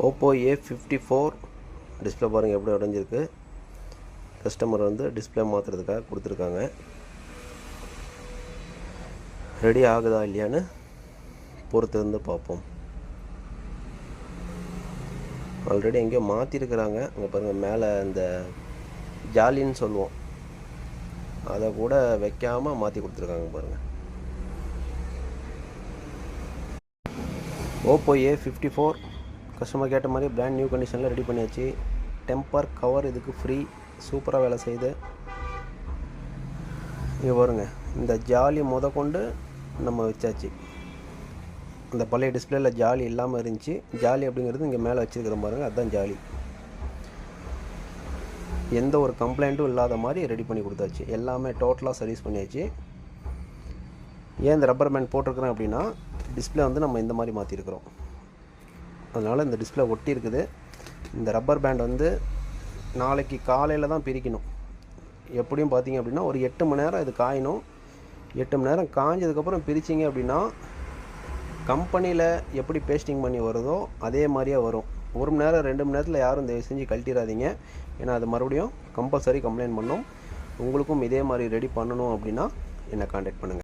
Oppo A54 display பாருங்கள் எப்படி உடஞ்சிருக்கு. Customer வந்து டிஸ்பிளே மாற்றுறதுக்காக கொடுத்துருக்காங்க. ரெடி ஆகுதா இல்லையான்னு பொறுத்து இருந்து பார்ப்போம். ஆல்ரெடி எங்கேயோ மாற்றிருக்கிறாங்க. அங்கே பாருங்கள், மேலே இந்த ஜாலின்னு சொல்லுவோம், அதை கூட வைக்காமல் மாற்றி கொடுத்துருக்காங்க பாருங்கள். ஓப்போ A54 கஸ்டமர் கேட்ட மாதிரி பிராண்ட் நியூ கண்டிஷனில் ரெடி பண்ணியாச்சு. டெம்பர் கவர் இதுக்கு ஃப்ரீ, சூப்பராக வேலை செய்யுது. இங்கே பாருங்க, இந்த ஜாலி கொண்டு நம்ம வச்சாச்சு. இந்த பழைய டிஸ்பிளேயில் ஜாலி இல்லாமல் இருந்துச்சு. ஜாலி அப்படிங்கிறது இங்கே மேலே வச்சுருக்கிறோம் பாருங்கள், அதுதான் ஜாலி. எந்த ஒரு கம்ப்ளைண்ட்டும் இல்லாத மாதிரி ரெடி பண்ணி கொடுத்தாச்சு. எல்லாமே டோட்டலாக சர்வீஸ் பண்ணியாச்சு. ஏன் இந்த ரப்பர் பேண்ட் போட்டிருக்கிறேன் அப்படின்னா, டிஸ்பிளே வந்து நம்ம இந்த மாதிரி மாற்றிருக்கிறோம். அதனால் இந்த டிஸ்பிளே ஒட்டி இருக்குது. இந்த ரப்பர் பேண்ட் வந்து நாளைக்கு காலையில் தான் பிரிக்கணும். எப்படியும் பார்த்திங்க அப்படின்னா ஒரு 8 மணி நேரம் இது காயணும். 8 மணி நேரம் காய்ஞ்சதுக்கப்புறம் பிரிச்சிங்க அப்படின்னா கம்பெனியில் எப்படி பேஸ்டிங் பண்ணி வருதோ அதே மாதிரியே வரும். 1 மணி நேரம் 2 மணி நேரத்தில் யாரும் தயவு செஞ்சு கழட்டிடாதீங்க. ஏன்னா அது மறுபடியும் கம்பல்சரி கம்ப்ளைண்ட் பண்ணும். உங்களுக்கும் இதே மாதிரி ரெடி பண்ணணும் அப்படின்னா என்னை கான்டாக்ட் பண்ணுங்கள்.